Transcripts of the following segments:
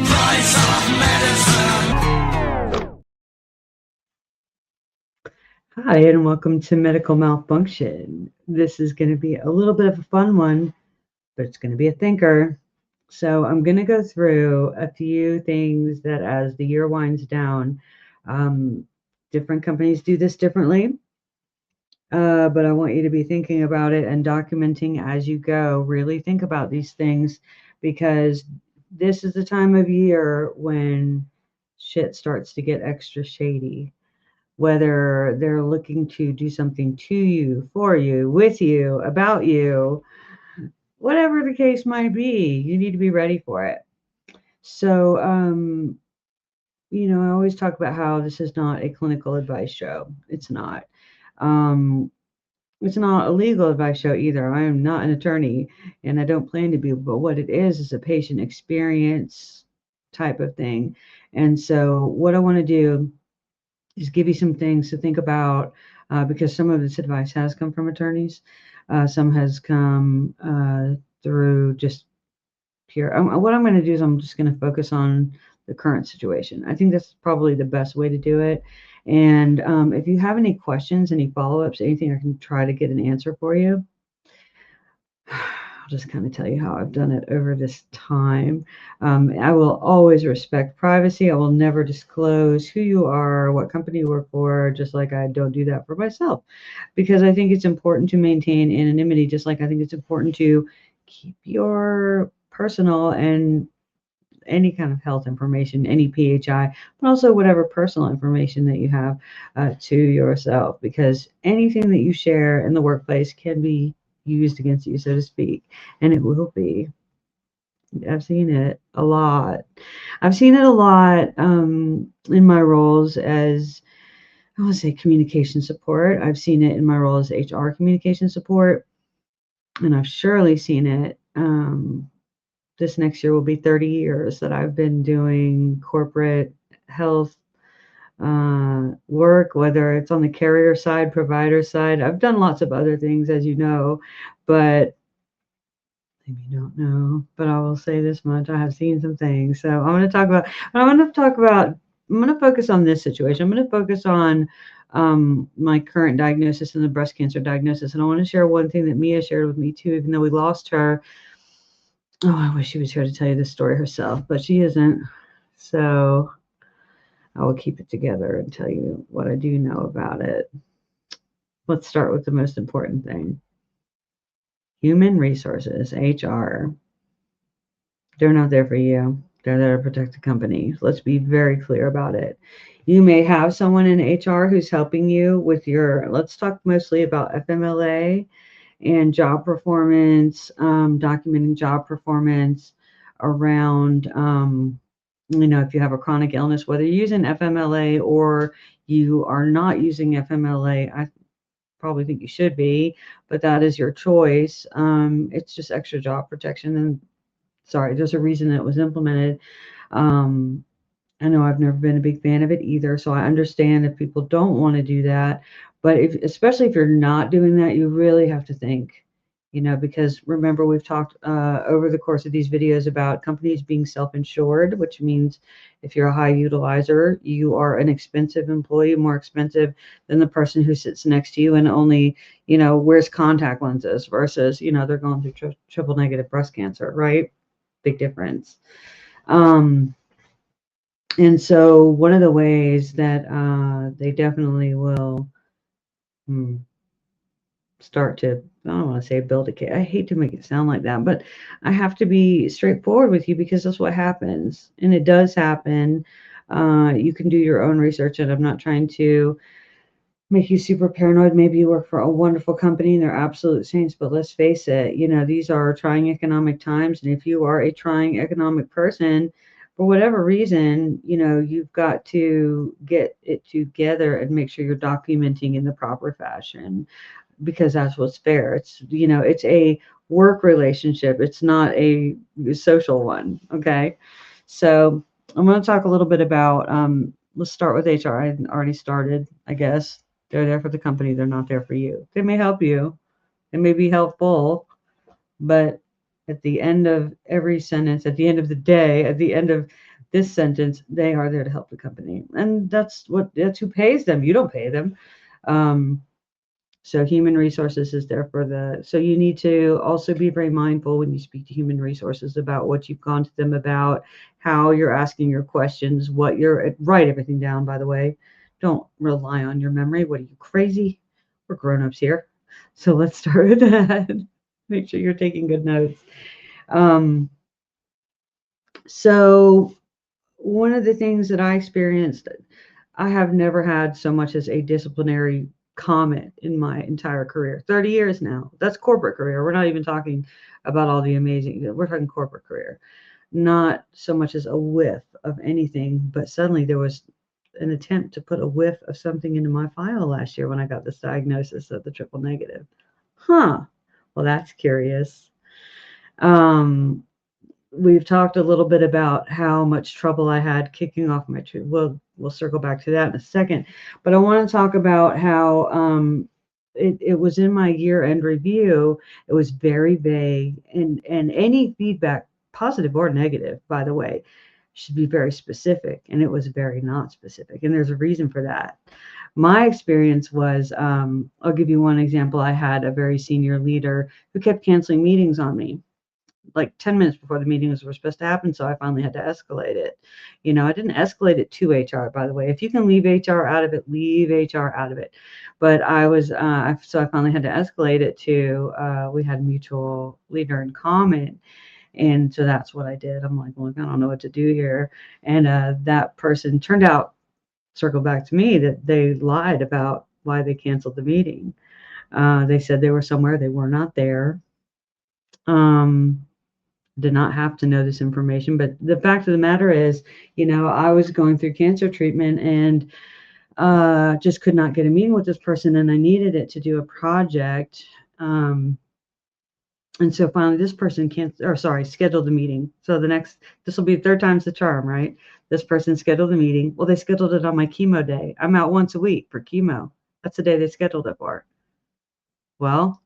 price of medicine. Hi, and welcome to Medical Malfunction. This is going to be a little bit of a fun one, but it's going to be a thinker. So I'm going to go through a few things that as the year winds down, different companies do this differently. But I want you to be thinking about it and documenting as you go. Really think about these things because this is the time of year when shit starts to get extra shady. Whether they're looking to do something to you, for you, with you, about you, whatever the case might be, you need to be ready for it. So, I always talk about how this is not a clinical advice show. It's not. Um, It's not a legal advice show either. I am not an attorney and I don't plan to be, but what it is a patient experience type of thing. And so, what I want to do is give you some things to think about because some of this advice has come from attorneys, some has come through just pure. What I'm going to do is I'm just going to focus on the current situation. I think that's probably the best way to do it. And if you have any questions, any follow-ups, anything I can try to get an answer for you, I'll just kind of tell you how I've done it over this time. I will always respect privacy. I will never disclose who you are, what company you work for, just like I don't do that for myself, because I think it's important to maintain anonymity, just like I think it's important to keep your personal and any kind of health information, any PHI, but also whatever personal information that you have to yourself, because anything that you share in the workplace can be used against you, so to speak, and it will be. I've seen it a lot. I've seen it a lot in my roles as, I want to say, communication support. I've seen it in my role as HR communication support, and I've surely seen it. This next year will be 30 years that I've been doing corporate health work, whether it's on the carrier side, provider side. I've done lots of other things, as you know, but maybe you don't know, but I will say this much. I have seen some things. So I'm going to focus on this situation. I'm going to focus on my current diagnosis and the breast cancer diagnosis. And I want to share one thing that Mia shared with me too, even though we lost her. Oh, I wish she was here to tell you this story herself, but she isn't. So I will keep it together and tell you what I do know about it. Let's start with the most important thing. Human resources, HR. They're not there for you. They're there to protect the company. Let's be very clear about it. You may have someone in HR who's helping you with let's talk mostly about FMLA and job performance, documenting job performance around, if you have a chronic illness, whether you're using FMLA or you are not using FMLA, I probably think you should be, but that is your choice. It's just extra job protection. And sorry, there's a reason it was implemented. I know I've never been a big fan of it either, so I understand if people don't want to do that. But especially if you're not doing that, you really have to think, because remember, we've talked over the course of these videos about companies being self-insured, which means if you're a high utilizer, you are an expensive employee, more expensive than the person who sits next to you and only, wears contact lenses versus, they're going through triple negative breast cancer, right? Big difference. And so one of the ways that they definitely will start to, I don't want to say build a case. I hate to make it sound like that, but I have to be straightforward with you because that's what happens. And it does happen. You can do your own research, and I'm not trying to make you super paranoid. Maybe you work for a wonderful company and they're absolute saints, but let's face it, these are trying economic times. And if you are a trying economic person, for whatever reason, you've got to get it together and make sure you're documenting in the proper fashion, because that's what's fair. It's, it's a work relationship. It's not a social one. Okay. So I'm going to talk a little bit about, let's start with HR. I already started, I guess. They're there for the company. They're not there for you. They may help you. They may be helpful, but at the end of every sentence, at the end of the day, at the end of this sentence, they are there to help the company. And that's who pays them. You don't pay them. So human resources is there so you need to also be very mindful when you speak to human resources about what you've gone to them about, how you're asking your questions, write everything down, by the way. Don't rely on your memory. What are you, crazy? We're grown-ups here. So let's start with that. Make sure you're taking good notes. So one of the things that I experienced, I have never had so much as a disciplinary comment in my entire career. 30 years now. That's corporate career. We're not even talking about all the amazing, we're talking corporate career. Not so much as a whiff of anything, but suddenly there was an attempt to put a whiff of something into my file last year when I got this diagnosis of the triple negative. Well, that's curious. We've talked a little bit about how much trouble I had kicking off my treatment. We'll circle back to that in a second, but I want to talk about how it was in my year-end review. It was very vague, and any feedback, positive or negative, by the way, should be very specific, and it was very not specific, and there's a reason for that. My experience was, I'll give you one example. I had a very senior leader who kept canceling meetings on me, like 10 minutes before the meetings were supposed to happen. So I finally had to escalate it. I didn't escalate it to HR, by the way. If you can leave HR out of it, leave HR out of it. But so I finally had to escalate it to, we had a mutual leader in common. And so that's what I did. I'm like, well, I don't know what to do here. And that person turned out, circle back to me, that they lied about why they canceled the meeting. They said they were somewhere, they were not there. Did not have to know this information, but the fact of the matter is, I was going through cancer treatment and just could not get a meeting with this person, and I needed it to do a project. And so finally this person scheduled the meeting. So this will be third time's the charm, right? This person scheduled the meeting. Well, they scheduled it on my chemo day. I'm out once a week for chemo. That's the day they scheduled it for. Well,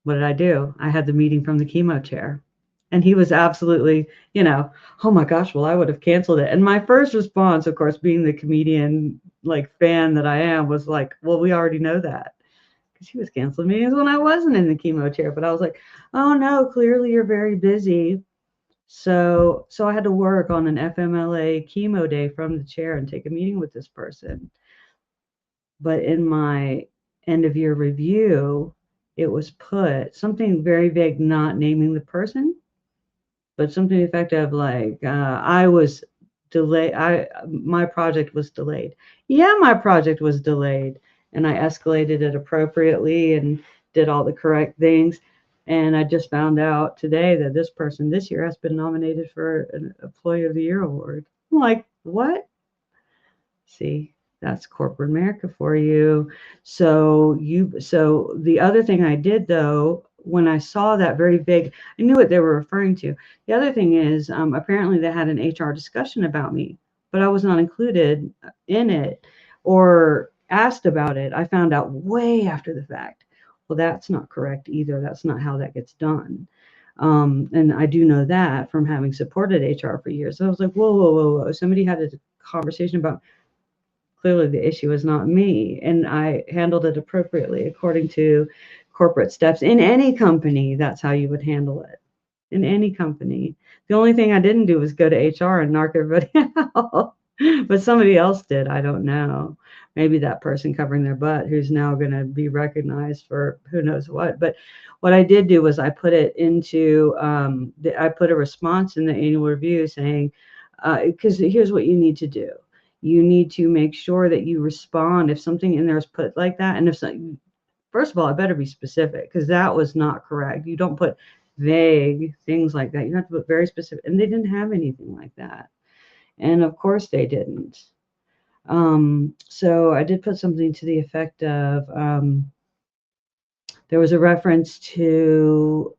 what did I do? I had the meeting from the chemo chair. And he was absolutely, oh my gosh, well, I would have canceled it. And my first response, of course, being the comedian, fan that I am, was like, well, we already know that. Because he was canceling meetings when I wasn't in the chemo chair. But I was like, oh no, clearly you're very busy. So I had to work on an FMLA chemo day from the chair and take a meeting with this person. But in my end of year review, it was put something very vague, not naming the person, but something effective like, I was delayed. My project was delayed. Yeah, my project was delayed, and I escalated it appropriately and did all the correct things. And I just found out today that this person this year has been nominated for an Employee of the Year award. I'm like, what? See, that's corporate America for you. So the other thing I did, though, when I saw that very vague, I knew what they were referring to. The other thing is, apparently they had an HR discussion about me, but I was not included in it or asked about it. I found out way after the fact. Well, that's not correct either. That's not how that gets done. And I do know that from having supported HR for years. So I was like, whoa. Somebody had a conversation about, clearly the issue is not me, and I handled it appropriately according to corporate steps. In any company, that's how you would handle it. In any company. The only thing I didn't do was go to HR and narc everybody out. But somebody else did. I don't know. Maybe that person covering their butt who's now going to be recognized for who knows what. But what I did do was I put it into, I put a response in the annual review saying, because here's what you need to do. You need to make sure that you respond if something in there is put like that. And first of all, it better be specific, because that was not correct. You don't put vague things like that. You have to put very specific. And they didn't have anything like that. And of course they didn't. So I did put something to the effect of, there was a reference to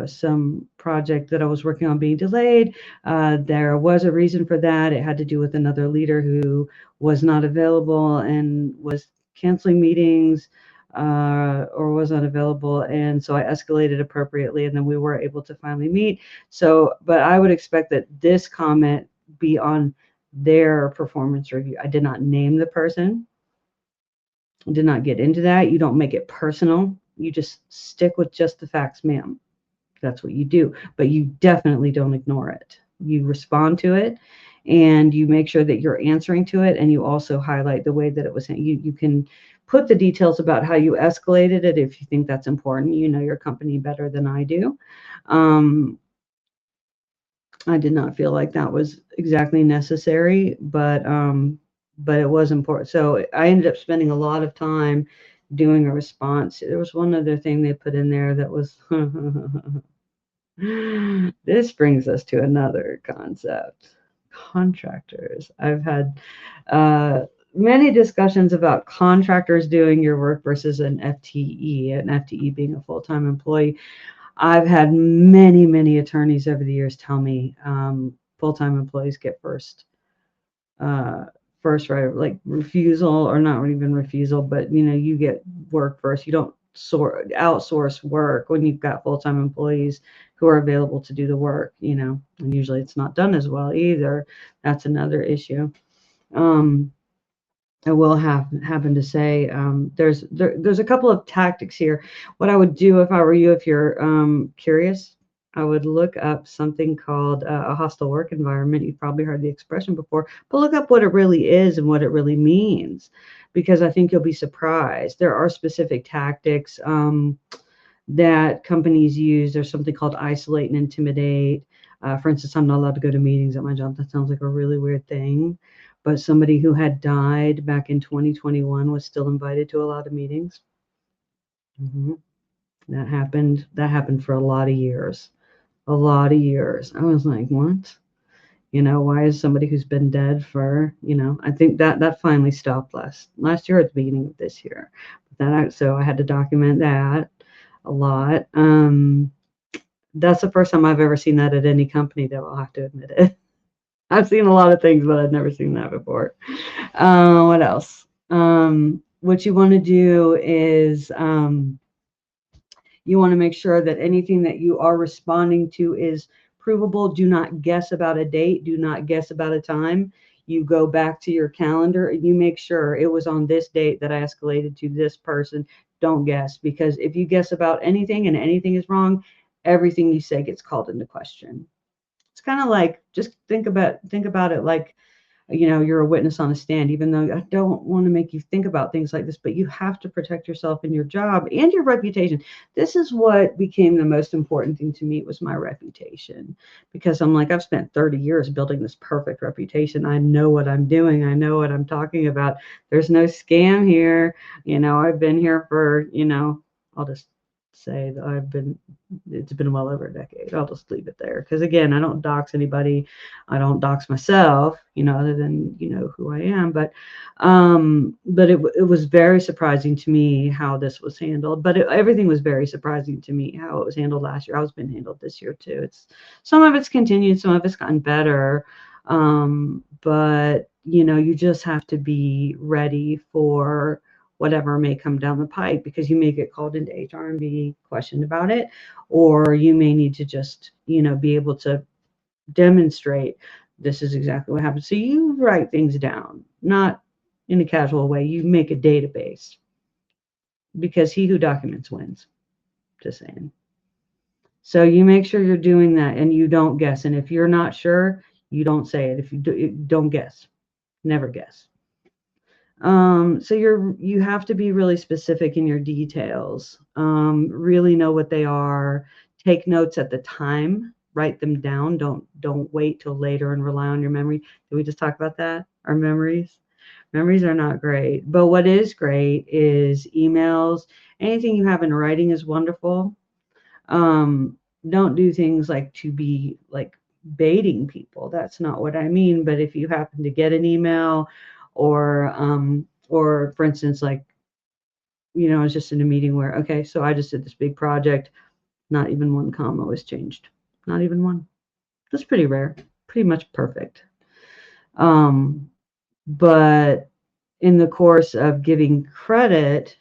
some project that I was working on being delayed. There was a reason for that. It had to do with another leader who was not available and was canceling meetings or was unavailable. And so I escalated appropriately, and then we were able to finally meet. So, but I would expect that this comment be on their performance review. I did not name the person. I did not get into that. You don't make it personal. You just stick with just the facts, ma'am. That's what you do. But you definitely don't ignore it. You respond to it, and you make sure that you're answering to it, and you also highlight the way that it was. You can put the details about how you escalated it if you think that's important. You know your company better than I do. I did not feel like that was exactly necessary, but it was important. So I ended up spending a lot of time doing a response. There was one other thing they put in there that was this brings us to another concept. Contractors. I've had many discussions about contractors doing your work versus an FTE being a full-time employee. I've had many attorneys over the years tell me full-time employees get first right of like refusal, or not even refusal, but you get work first. You don't outsource work when you've got full-time employees who are available to do the work, and usually it's not done as well either. That's another issue. I will happen to say there's a couple of tactics here. What I would do if I were you, if you're curious, I would look up something called a hostile work environment. You've probably heard the expression before, but look up what it really is and what it really means, because I think you'll be surprised. There are specific tactics that companies use. There's something called isolate and intimidate. For instance, I'm not allowed to go to meetings at my job. That sounds like a really weird thing. But somebody who had died back in 2021 was still invited to a lot of meetings. That happened for a lot of years. A lot of years. I was like, what? Why is somebody who's been dead for, I think that finally stopped last year at the beginning of this year. So I had to document that a lot. That's the first time I've ever seen that at any company, though, I'll have to admit it. I've seen a lot of things, but I've never seen that before. What else? What you want to do is you want to make sure that anything that you are responding to is provable. Do not guess about a date. Do not guess about a time. You go back to your calendar and you make sure it was on this date that I escalated to this person. Don't guess, because if you guess about anything and anything is wrong, everything you say gets called into question. It's kind of like, just think about it like, you're a witness on a stand, even though I don't want to make you think about things like this, but you have to protect yourself and your job and your reputation. This is what became the most important thing to me, was my reputation, because I'm like, I've spent 30 years building this perfect reputation. I know what I'm doing. I know what I'm talking about. There's no scam here. I've been here for, I'll just say that it's been well over a decade. I'll just leave it there, because again, I don't dox anybody. I don't dox myself, other than who I am. But it was very surprising to me how this was handled. But everything was very surprising to me how it was handled last year. How it's been handled this year too. Some of it's continued, some of it's gotten better. But you just have to be ready for whatever may come down the pipe, because you may get called into HR and be questioned about it, or you may need to just, be able to demonstrate this is exactly what happened. So you write things down, not in a casual way. You make a database, because he who documents wins. Just saying. So you make sure you're doing that, and you don't guess. And if you're not sure, you don't say it. If you don't guess, never guess. So you have to be really specific in your details. Really know what they are. Take notes at the time. Write them down. Don't wait till later and rely on your memory. Did we just talk about that? Our memories? Memories are not great. But what is great is emails. Anything you have in writing is wonderful. Don't do things like to be like baiting people. That's not what I mean. But if you happen to get an email, or for instance, like, I was just in a meeting where, okay, so I just did this big project, not even one comma was changed, not even one. That's pretty rare, pretty much perfect. But in the course of giving credit,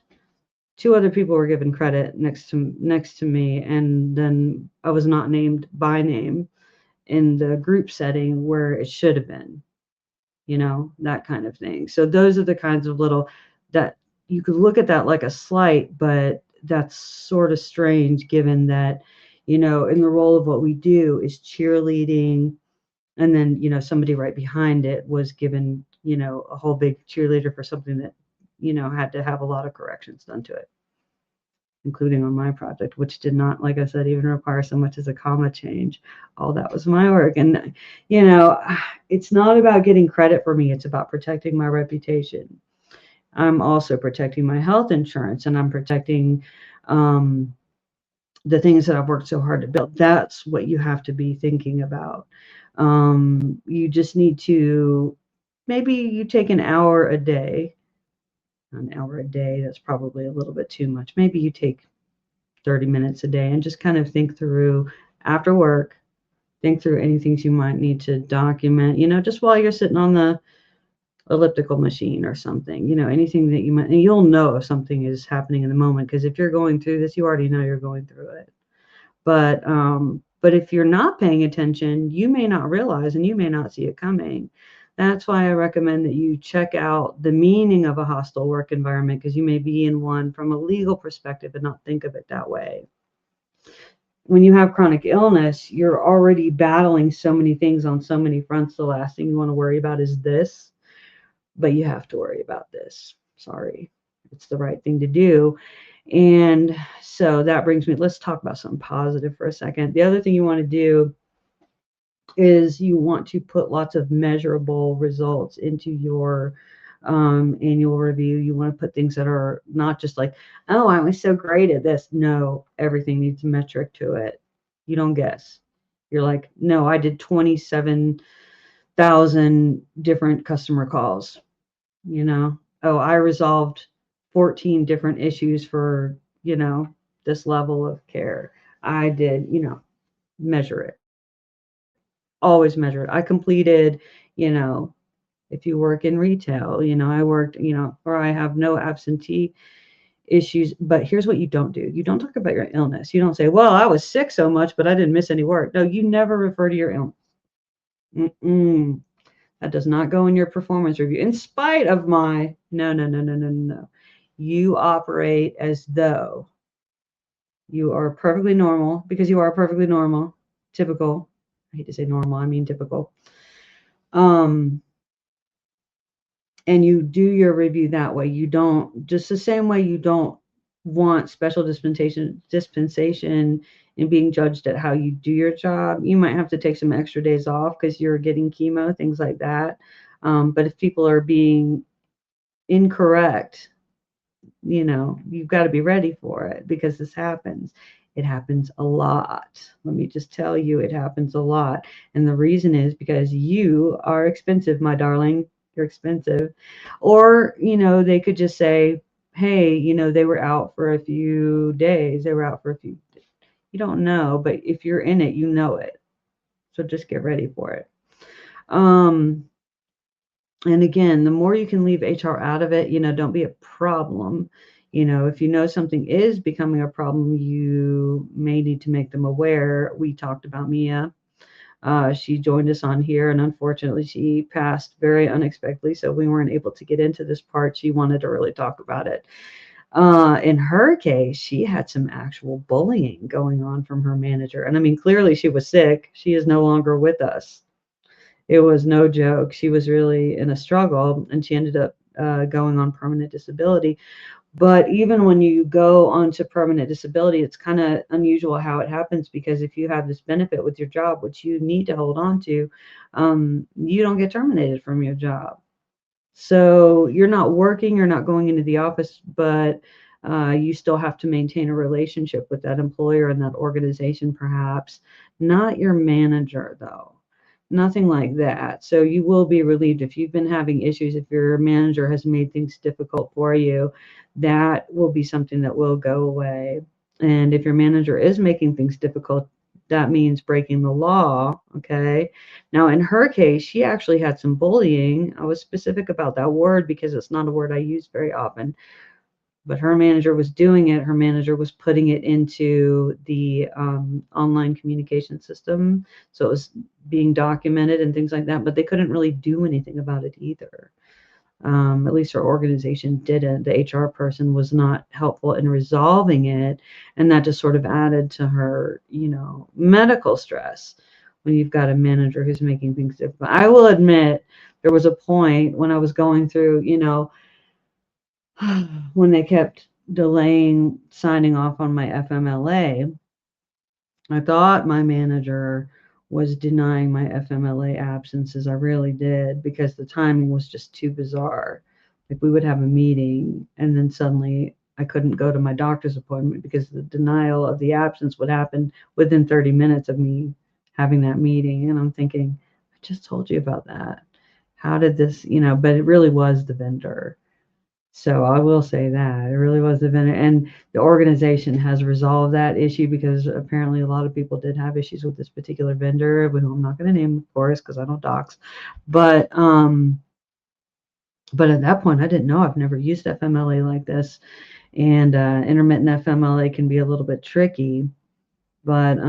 2 other people were given credit next to me, and then I was not named by name. in the group setting where it should have been, that kind of thing. So those are the kinds of little that you could look at that like a slight, but that's sort of strange given that, in the role of what we do is cheerleading. And then, somebody right behind it was given, a whole big cheerleader for something that, had to have a lot of corrections done to it, including on my project, which did not, like I said, even require so much as a comma change. All that was my work. And, it's not about getting credit for me. It's about protecting my reputation. I'm also protecting my health insurance, and I'm protecting the things that I've worked so hard to build. That's what you have to be thinking about. You just need to, maybe you take an hour a day. That's probably a little bit too much. Maybe you take 30 minutes a day and just kind of think through after work, think through any things you might need to document, just while you're sitting on the elliptical machine or something, anything that you might, and you'll know if something is happening in the moment, because if you're going through this, you already know you're going through it. But if you're not paying attention, you may not realize and you may not see it coming. That's why I recommend that you check out the meaning of a hostile work environment, because you may be in one from a legal perspective and not think of it that way. When you have chronic illness, you're already battling so many things on so many fronts. The last thing you want to worry about is this, but you have to worry about this. Sorry, it's the right thing to do. And so that brings me, let's talk about something positive for a second. The other thing you want to do is you want to put lots of measurable results into your annual review. You want to put things that are not just like, oh, I was so great at this. No, everything needs a metric to it. You don't guess. You're like, no, I did 27,000 different customer calls. Oh, I resolved 14 different issues for, this level of care. I did, measure it. Always measure it. I completed, if you work in retail, I worked, or I have no absentee issues. But here's what you don't do. You don't talk about your illness. You don't say, well, I was sick so much, but I didn't miss any work. No, you never refer to your illness. That does not go in your performance review, in spite of my no. You operate as though you are perfectly normal, because you are perfectly normal, typical. I hate to say normal, I mean typical. And you do your review that way. You don't, just the same way you don't want special dispensation in being judged at how you do your job. You might have to take some extra days off because you're getting chemo, things like that. But if people are being incorrect, you've got to be ready for it, because this happens. It happens a lot. Let me just tell you, it happens a lot. And the reason is because you are expensive, my darling. You're expensive. Or, they could just say, hey, they were out for a few days. They were out for a few. You don't know, but if you're in it, you know it. So just get ready for it. And again, the more you can leave HR out of it, don't be a problem. If you know something is becoming a problem, you may need to make them aware. We talked about Mia. She joined us on here, and unfortunately she passed very unexpectedly, so we weren't able to get into this part. She wanted to really talk about it. In her case, she had some actual bullying going on from her manager. And I mean, clearly she was sick. She is no longer with us. It was no joke. She was really in a struggle, and she ended up going on permanent disability. But even when you go onto permanent disability, it's kind of unusual how it happens, because if you have this benefit with your job, which you need to hold on to, you don't get terminated from your job. So you're not working, you're not going into the office, but you still have to maintain a relationship with that employer and that organization, perhaps. Not your manager, though. Nothing like that. So you will be relieved if you've been having issues, if your manager has made things difficult for you, that will be something that will go away. And if your manager is making things difficult, that means breaking the law. Okay. Now, in her case, she actually had some bullying. I was specific about that word because it's not a word I use very often. but her manager was doing it. Her manager was putting it into the online communication system. So it was being documented and things like that, but they couldn't really do anything about it either. At least her organization didn't. The HR person was not helpful in resolving it. And that just sort of added to her, medical stress when you've got a manager who's making things difficult. I will admit there was a point when I was going through, when they kept delaying signing off on my FMLA. I thought my manager was denying my FMLA absences. I really did, because the timing was just too bizarre. Like, we would have a meeting and then suddenly I couldn't go to my doctor's appointment because the denial of the absence would happen within 30 minutes of me having that meeting. And I'm thinking, I just told you about that. How did this, but it really was the vendor. So I will say that it really was the vendor, and the organization has resolved that issue, because apparently a lot of people did have issues with this particular vendor, who I'm not going to name, of course, because I don't dox. But at that point, I didn't know. I've never used FMLA like this, and intermittent FMLA can be a little bit tricky. But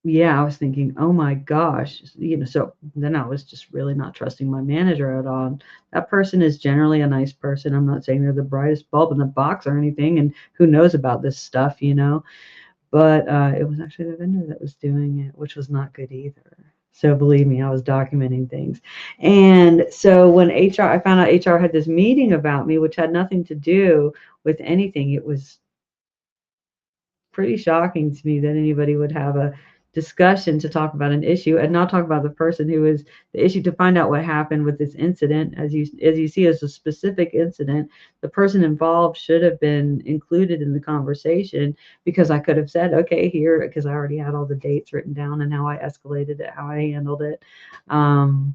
yeah, I was thinking, oh my gosh, so then I was just really not trusting my manager at all. That person is generally a nice person. I'm not saying they're the brightest bulb in the box or anything, and who knows about this stuff, but it was actually the vendor that was doing it, which was not good either. So believe me, I was documenting things. And so when I found out HR had this meeting about me, which had nothing to do with anything, it was pretty shocking to me that anybody would have a discussion to talk about an issue and not talk about the person who is the issue, to find out what happened with this incident. As you see, as a specific incident, the person involved should have been included in the conversation, because I could have said, okay, here, because I already had all the dates written down and how I escalated it, how I handled it. And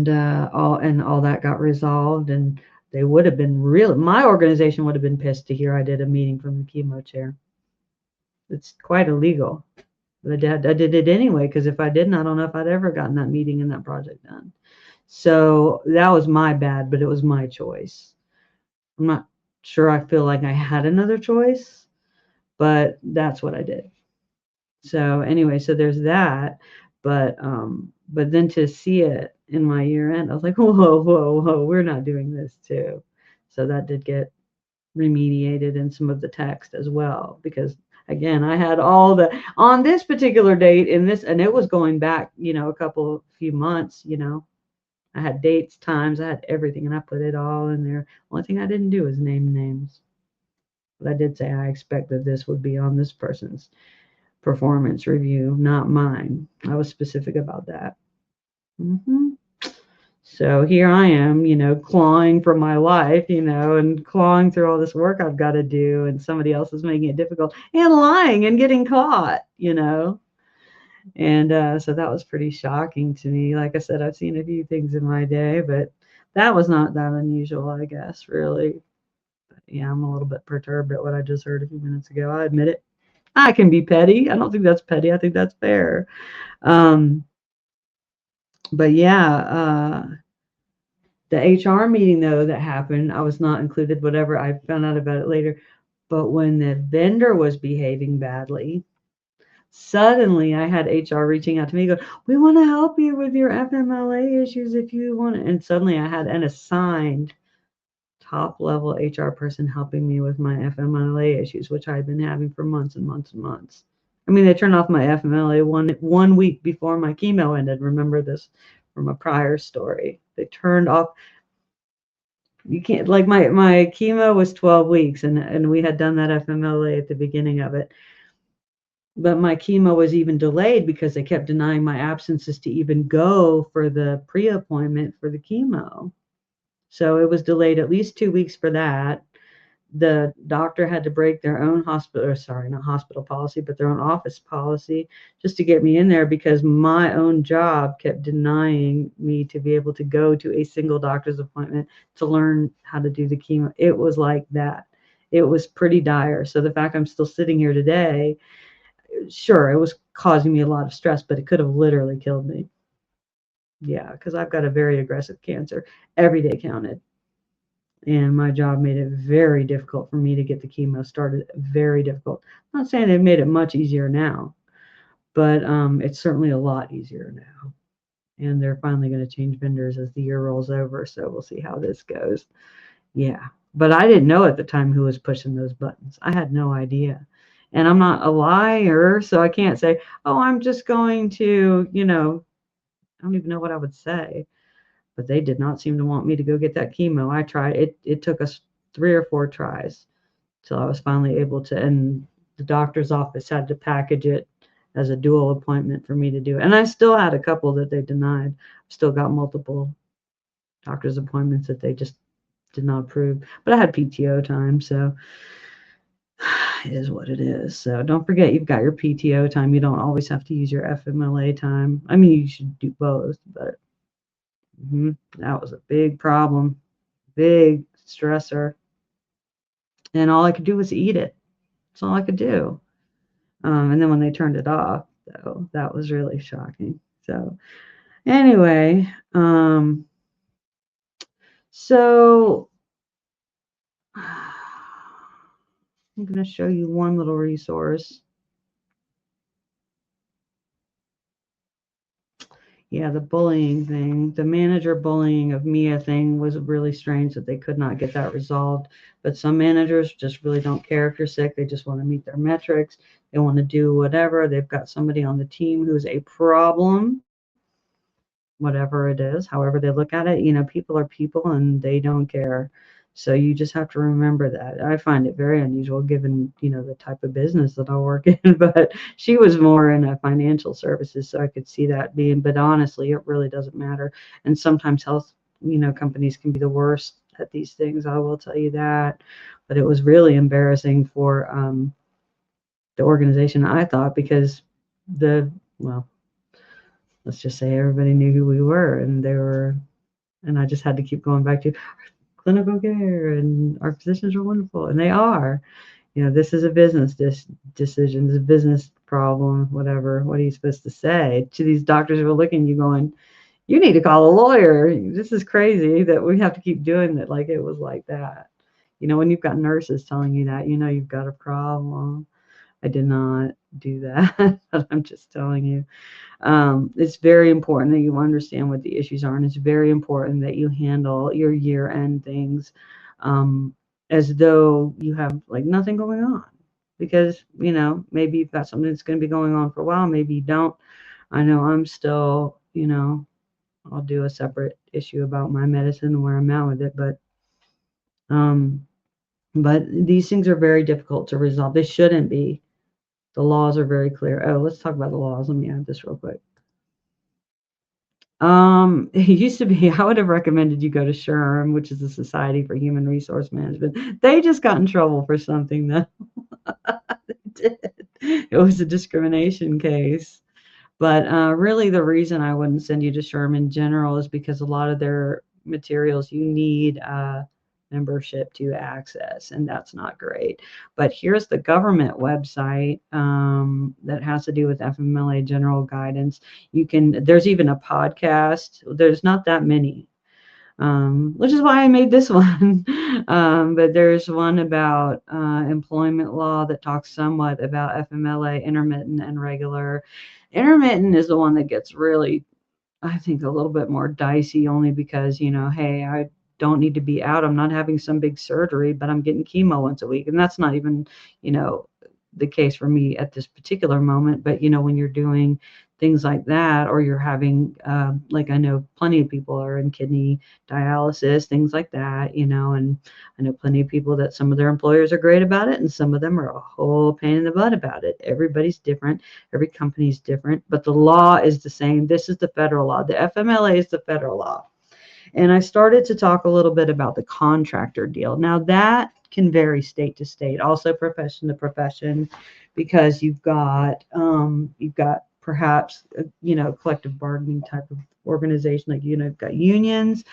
all that got resolved, and they would have been my organization would have been pissed to hear I did a meeting from the chemo chair. It's quite illegal. But I did it anyway, because if I didn't, I don't know if I'd ever gotten that meeting and that project done. So that was my bad, but it was my choice. I'm not sure I feel like I had another choice, but that's what I did. So anyway, so there's that. But then to see it in my year end, I was like, whoa, we're not doing this too. So that did get remediated in some of the text as well, because again, I had all on this particular date in this, and it was going back, a few months, I had dates, times, I had everything, and I put it all in there. Only thing I didn't do is name names. But I did say I expected this would be on this person's performance review, not mine. I was specific about that. So here I am, clawing for my life, and clawing through all this work I've got to do, and somebody else is making it difficult and lying and getting caught, And so that was pretty shocking to me. Like I said, I've seen a few things in my day, but that was not that unusual, I guess, really. But yeah, I'm a little bit perturbed at what I just heard a few minutes ago. I admit it. I can be petty. I don't think that's petty. I think that's fair. Um, but yeah, the HR meeting, though, that happened, I was not included, whatever. I found out about it later. But when the vendor was behaving badly, suddenly I had HR reaching out to me, go, we want to help you with your FMLA issues if you want it. And suddenly I had an assigned top level HR person helping me with my FMLA issues, which I had been having for months and months and months. I mean, they turned off my FMLA one week before my chemo ended. Remember this from a prior story. They turned off. You can't, like, my chemo was 12 weeks, and we had done that FMLA at the beginning of it. But my chemo was even delayed because they kept denying my absences to even go for the pre-appointment for the chemo. So it was delayed at least 2 weeks for that. The doctor had to break their own not hospital policy, but their own office policy, just to get me in there, because my own job kept denying me to be able to go to a single doctor's appointment to learn how to do the chemo. It was like that. It was pretty dire. So the fact I'm still sitting here today, sure, it was causing me a lot of stress, but it could have literally killed me. Yeah, because I've got a very aggressive cancer. Every day counted. And my job made it very difficult for me to get the chemo started. Very difficult. I'm not saying they've made it much easier now, but it's certainly a lot easier now. And they're finally going to change vendors as the year rolls over. So we'll see how this goes. Yeah. But I didn't know at the time who was pushing those buttons. I had no idea. And I'm not a liar, so I can't say, oh, I'm just going to, I don't even know what I would say. But they did not seem to want me to go get that chemo. I tried. It took us 3 or 4 tries till I was finally able to, and the doctor's office had to package it as a dual appointment for me to do it. And I still had a couple that they denied. Still got multiple doctor's appointments that they just did not approve. But I had PTO time, so it is what it is. So don't forget you've got your PTO time. You don't always have to use your FMLA time. I mean, you should do both, but that was a big problem, big stressor. And all I could do was eat it. That's all I could do. And then when they turned it off, though, that was really shocking. So anyway, so I'm going to show you one little resource. Yeah, the bullying thing, the manager bullying of Mia thing was really strange that they could not get that resolved. But some managers just really don't care if you're sick. They just want to meet their metrics. They want to do whatever. They've got somebody on the team who's a problem, whatever it is, however they look at it. People are people and they don't care. So you just have to remember that. I find it very unusual given, the type of business that I work in, but she was more in a financial services, so I could see that being, but honestly, it really doesn't matter. And sometimes health, companies can be the worst at these things. I will tell you that. But it was really embarrassing for the organization, I thought, because let's just say everybody knew who we were, and I just had to keep going back to clinical care, and our physicians are wonderful, and they are. This is a business decision, this is a business problem, whatever. What are you supposed to say to these doctors who are looking at you going, you need to call a lawyer? This is crazy that we have to keep doing that like it was like that. When you've got nurses telling you that, you've got a problem. I did not do that, but I'm just telling you. It's very important that you understand what the issues are, and it's very important that you handle your year-end things as though you have like nothing going on, because maybe you've got something that's going to be going on for a while, maybe you don't. I know I'm still, I'll do a separate issue about my medicine and where I'm at with it, but these things are very difficult to resolve. They shouldn't be. The laws are very clear. Oh, let's talk about the laws. Let me add this real quick. It used to be, I would have recommended you go to SHRM, which is the Society for Human Resource Management. They just got in trouble for something though. They did. It was a discrimination case. But really the reason I wouldn't send you to SHRM in general is because a lot of their materials you need membership to access, and that's not great. But here's the government website that has to do with FMLA general guidance. There's even a podcast. There's not that many, which is why I made this one. But there's one about employment law that talks somewhat about FMLA, intermittent and regular. Intermittent is the one that gets really, I think, a little bit more dicey, only because, hey, I don't need to be out. I'm not having some big surgery, but I'm getting chemo once a week. And that's not even, the case for me at this particular moment. But, when you're doing things like that, or you're having, like I know plenty of people are in kidney dialysis, things like that, and I know plenty of people that some of their employers are great about it, and some of them are a whole pain in the butt about it. Everybody's different. Every company's different, but the law is the same. This is the federal law. The FMLA is the federal law. And I started to talk a little bit about the contractor deal. Now that can vary state to state, also profession to profession, because you've got perhaps collective bargaining type of organization, like you've got unions.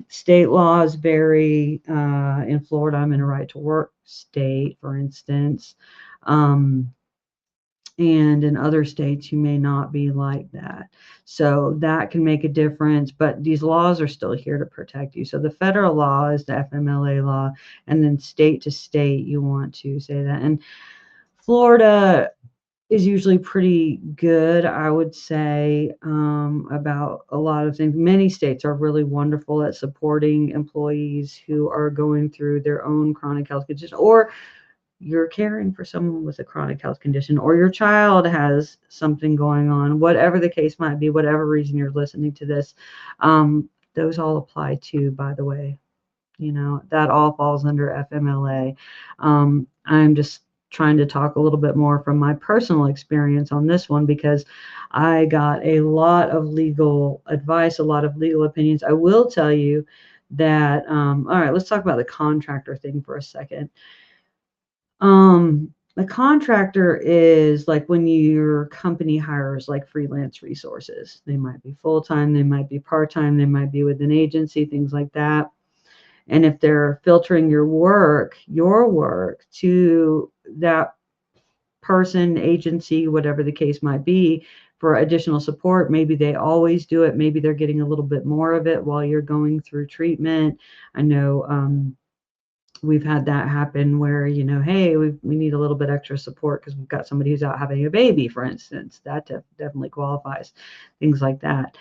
State laws vary. In Florida, I'm in a right to work state, for instance. And in other states, you may not be like that. So that can make a difference, but these laws are still here to protect you. So the federal law is the FMLA law, and then state to state, you want to say that. And Florida is usually pretty good, I would say, about a lot of things. Many states are really wonderful at supporting employees who are going through their own chronic health condition, or you're caring for someone with a chronic health condition, or your child has something going on, whatever the case might be, whatever reason you're listening to this. Those all apply too, by the way. That all falls under FMLA. I'm just trying to talk a little bit more from my personal experience on this one, because I got a lot of legal advice, a lot of legal opinions. I will tell you that, all right, let's talk about the contractor thing for a second. A contractor is like when your company hires like freelance resources. They might be full-time, they might be part-time, they might be with an agency, things like that. And if they're filtering your work to that person, agency, whatever the case might be, for additional support, maybe they always do it. Maybe they're getting a little bit more of it while you're going through treatment. I know we've had that happen where, hey, we need a little bit extra support because we've got somebody who's out having a baby, for instance. That definitely qualifies, things like that.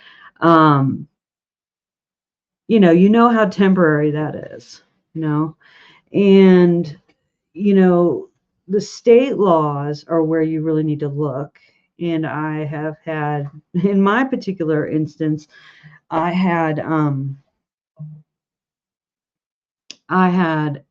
You know how temporary that is, and, the state laws are where you really need to look. And I have had, in my particular instance, I had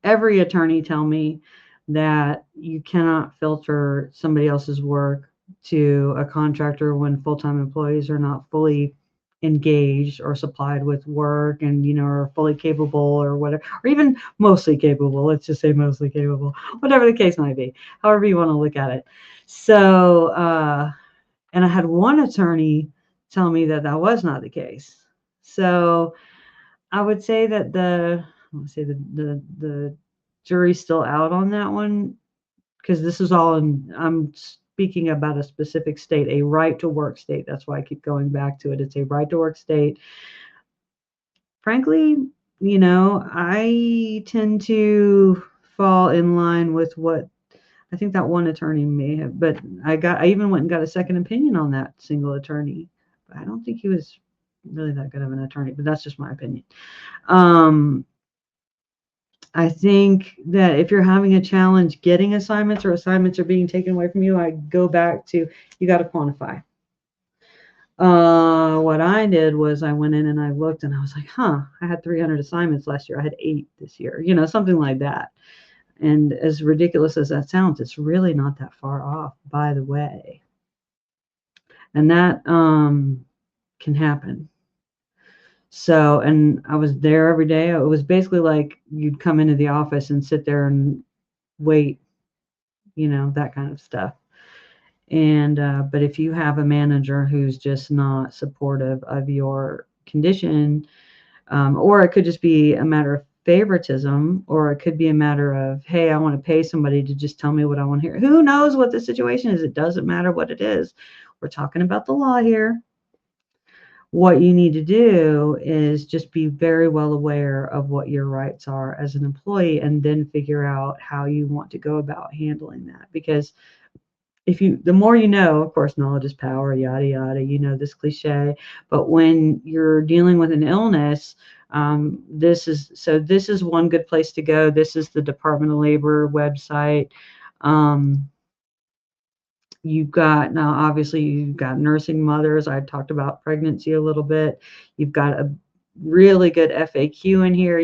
every attorney tell me that you cannot filter somebody else's work to a contractor when full-time employees are not fully engaged or supplied with work, and are fully capable or whatever, or even mostly capable. Let's just say mostly capable, whatever the case might be, however you want to look at it. So and I had one attorney tell me that was not the case. So I would say that the jury's still out on that one, because this is all I'm speaking about a specific state, a right to work state. That's why I keep going back to it. It's a right to work state. Frankly, I tend to fall in line with what I think that one attorney may have, but I even went and got a second opinion on that single attorney. But I don't think he was really that good of an attorney, but that's just my opinion. I think that if you're having a challenge getting assignments, or assignments are being taken away from you, I go back to, you got to quantify. What I did was I went in and I looked and I was like, I had 300 assignments last year. I had 8 this year, something like that. And as ridiculous as that sounds, it's really not that far off, by the way. And that can happen. So, and I was there every day. It was basically like you'd come into the office and sit there and wait, that kind of stuff. And but if you have a manager who's just not supportive of your condition, or it could just be a matter of favoritism, or it could be a matter of, hey, I want to pay somebody to just tell me what I want to hear. Who knows what the situation is? It doesn't matter what it is. We're talking about the law here. What you need to do is just be very well aware of what your rights are as an employee, and then figure out how you want to go about handling that. Because the more you know, of course, knowledge is power, yada, yada, this cliche. But when you're dealing with an illness, this is one good place to go. This is the Department of Labor website. Obviously you've got nursing mothers. I talked about pregnancy a little bit. You've got a really good FAQ in here.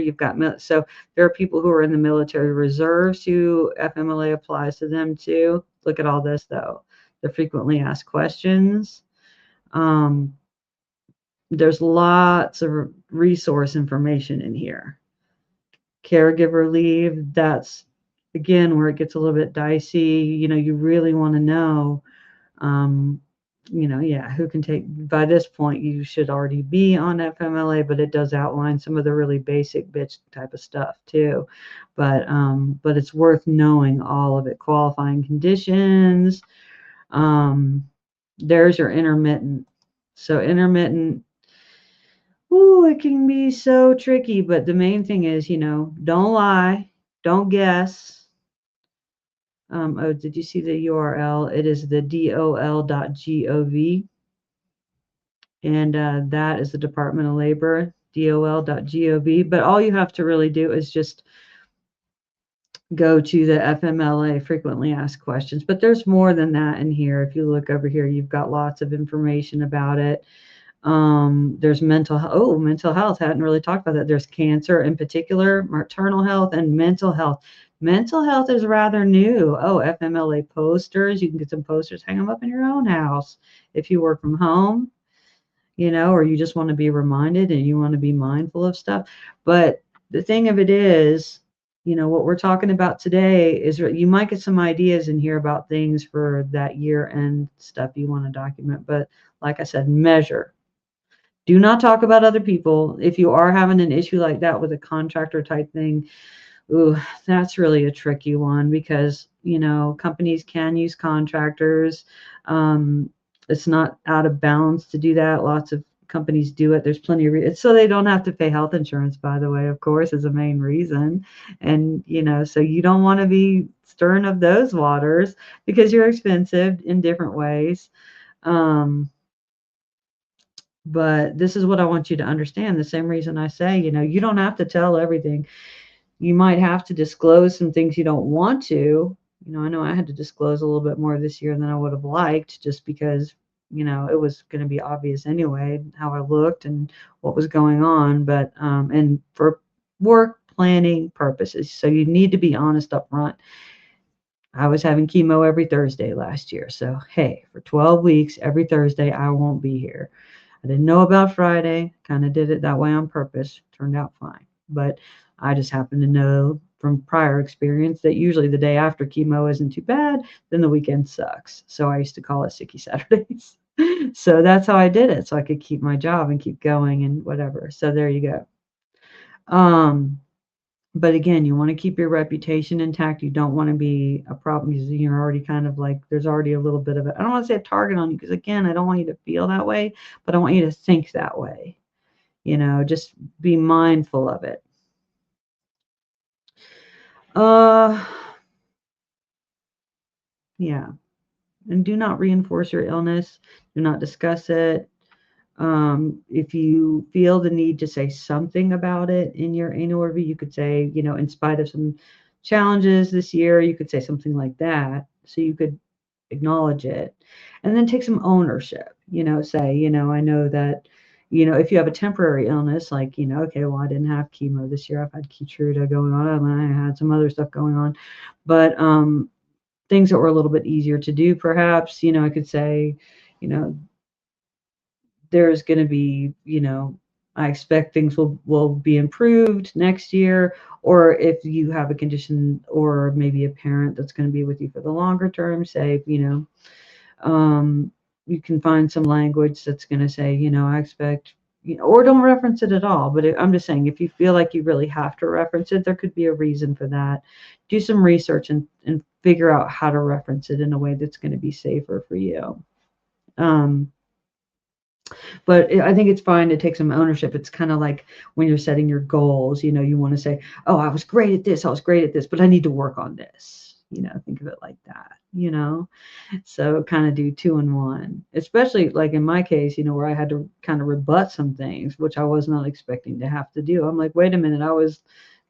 So there are people who are in the military reserves who FMLA applies to them too. Look at all this though. The frequently asked questions. There's lots of resource information in here. Caregiver leave, that's again where it gets a little bit dicey. You really want to know, who can take. By this point, you should already be on FMLA, but it does outline some of the really basic bitch type of stuff too. But it's worth knowing all of it. Qualifying conditions. There's your intermittent. So intermittent, ooh, it can be so tricky, but the main thing is, don't lie, don't guess. Oh, did you see the URL? It is the dol.gov, and that is the Department of Labor, dol.gov. But all you have to really do is just go to the FMLA, frequently asked questions. But there's more than that in here. If you look over here, you've got lots of information about it. There's mental health. Hadn't really talked about that. There's cancer in particular, maternal health, and mental health. Mental health is rather new. Oh, FMLA posters. You can get some posters, hang them up in your own house if you work from home, or you just want to be reminded and you want to be mindful of stuff. But the thing of it is, what we're talking about today is you might get some ideas in here about things for that year end stuff you want to document. But like I said, measure. Do not talk about other people. If you are having an issue like that with a contractor type thing, ooh, that's really a tricky one because, companies can use contractors. It's not out of bounds to do that. Lots of companies do it. There's plenty of reasons. So they don't have to pay health insurance, by the way, of course, is a main reason. And, so you don't want to be stirring up those waters because you're expensive in different ways. But this is what I want you to understand. The same reason I say, you don't have to tell everything. You might have to disclose some things you don't want to. I know I had to disclose a little bit more this year than I would have liked just because, it was going to be obvious anyway how I looked and what was going on. But, and for work planning purposes. So you need to be honest up front. I was having chemo every Thursday last year. So, hey, for 12 weeks, every Thursday, I won't be here. I didn't know about Friday, kind of did it that way on purpose. Turned out fine. But I just happen to know from prior experience that usually the day after chemo isn't too bad, then the weekend sucks. So I used to call it Sicky Saturdays. So that's how I did it. So I could keep my job and keep going and whatever. So there you go. But again, you want to keep your reputation intact. You don't want to be a problem because you're already kind of like, there's already a little bit of it. I don't want to say a target on you because, again, I don't want you to feel that way, but I want you to think that way. Just be mindful of it. Yeah. And do not reinforce your illness. Do not discuss it. If you feel the need to say something about it in your annual review, you could say, in spite of some challenges this year, you could say something like that. So you could acknowledge it and then take some ownership, say, I know that, if you have a temporary illness, like, okay, well, I didn't have chemo this year. I've had Keytruda going on and I had some other stuff going on, but, things that were a little bit easier to do, perhaps, I could say, there's going to be, I expect things will be improved next year. Or if you have a condition or maybe a parent that's going to be with you for the longer term, say, you can find some language that's going to say, I expect, or don't reference it at all. But I'm just saying, if you feel like you really have to reference it, there could be a reason for that. Do some research and figure out how to reference it in a way that's going to be safer for you. But I think it's fine to take some ownership. It's kind of like when you're setting your goals, you want to say, oh, I was great at this, but I need to work on this. Think of it like that, so kind of do 2 in 1, especially like in my case, where I had to kind of rebut some things, which I was not expecting to have to do. I'm like, wait a minute, I was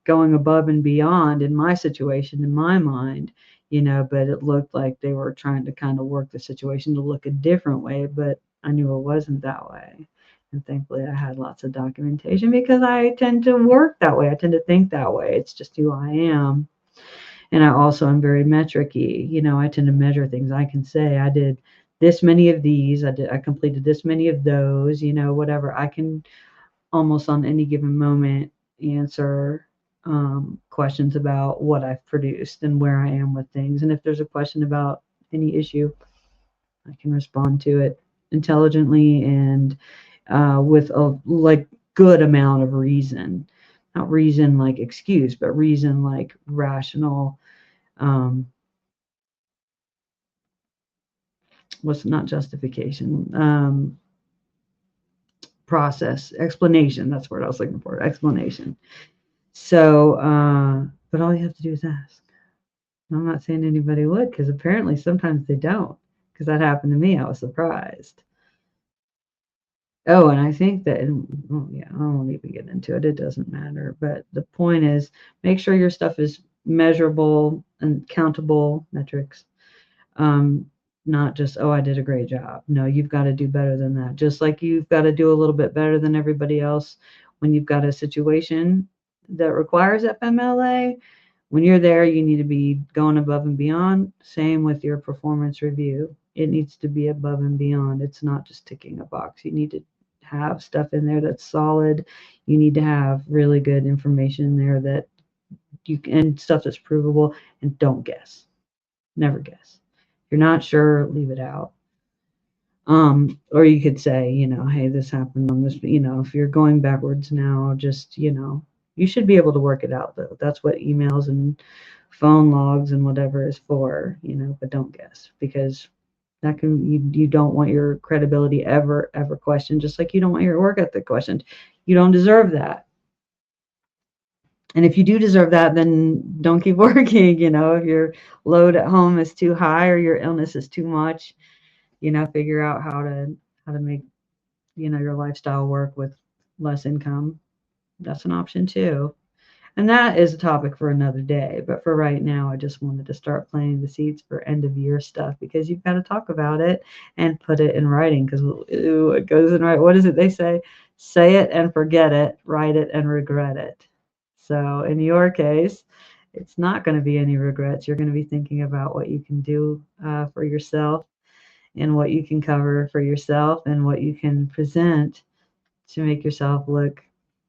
going above and beyond in my situation, in my mind, but it looked like they were trying to kind of work the situation to look a different way, but I knew it wasn't that way. And thankfully I had lots of documentation because I tend to work that way. I tend to think that way. It's just who I am. And I also am very metric-y. I tend to measure things. I can say I did this many of these. I completed this many of those, whatever. I can almost on any given moment answer questions about what I've produced and where I am with things. And if there's a question about any issue, I can respond to it intelligently and with a good amount of reason. Not reason like excuse, but reason like rational what's not justification, process, explanation. That's the word I was looking for, explanation. So, but all you have to do is ask. I'm not saying anybody would, because apparently sometimes they don't, because that happened to me. I was surprised. Oh, and I think that, well, yeah, I won't even get into it. It doesn't matter. But the point is, make sure your stuff is measurable and countable metrics. Um, Not just, oh, I did a great job. No, you've got to do better than that. Just like you've got to do a little bit better than everybody else when you've got a situation that requires FMLA. When you're there, you need to be going above and beyond. Same with your performance review. It needs to be above and beyond. It's not just ticking a box. You need to have stuff in there that's solid. You need to have really good information in there that you can, and stuff that's provable, and don't guess. Never guess. If you're not sure, leave it out. Or you could say, hey, this happened on this, if you're going backwards now, just, you should be able to work it out though. That's what emails and phone logs and whatever is for, but don't guess, because that can, you don't want your credibility ever questioned, just like you don't want your work ethic questioned. You don't deserve that. And if you do deserve that, then don't keep working. If your load at home is too high or your illness is too much, figure out how to make, your lifestyle work with less income. That's an option too. And that is a topic for another day. But for right now, I just wanted to start planting the seeds for end of year stuff, because you've got to talk about it and put it in writing, because it goes in right. What is it they say? Say it and forget it, write it and regret it. So in your case, it's not going to be any regrets. You're going to be thinking about what you can do for yourself, and what you can cover for yourself, and what you can present to make yourself look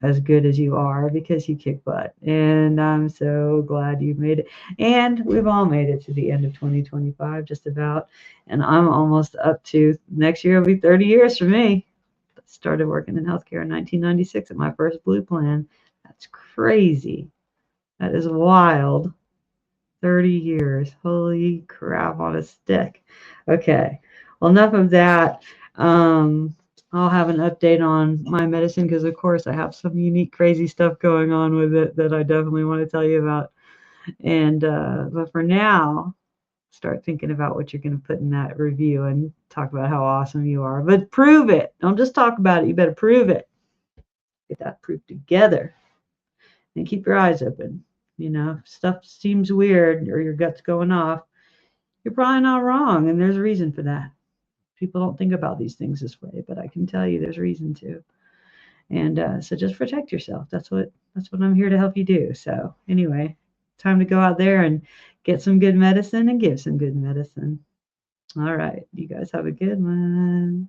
as good as you are, because you kick butt. And I'm so glad you made it. And we've all made it to the end of 2025, just about. And I'm almost up to, next year will be 30 years for me. I started working in healthcare in 1996 at my first Blue plan. That's crazy. That is wild. 30 years. Holy crap on a stick. Okay. Well, enough of that. I'll have an update on my medicine, because, of course, I have some unique, crazy stuff going on with it that I definitely want to tell you about. And but for now, start thinking about what you're going to put in that review and talk about how awesome you are. But prove it. Don't just talk about it. You better prove it. Get that proof together. And keep your eyes open. If stuff seems weird or your gut's going off, you're probably not wrong, and there's a reason for that. People don't think about these things this way, but I can tell you there's reason to. And so just protect yourself. That's what I'm here to help you do. So anyway, time to go out there and get some good medicine and give some good medicine. All right, you guys have a good one.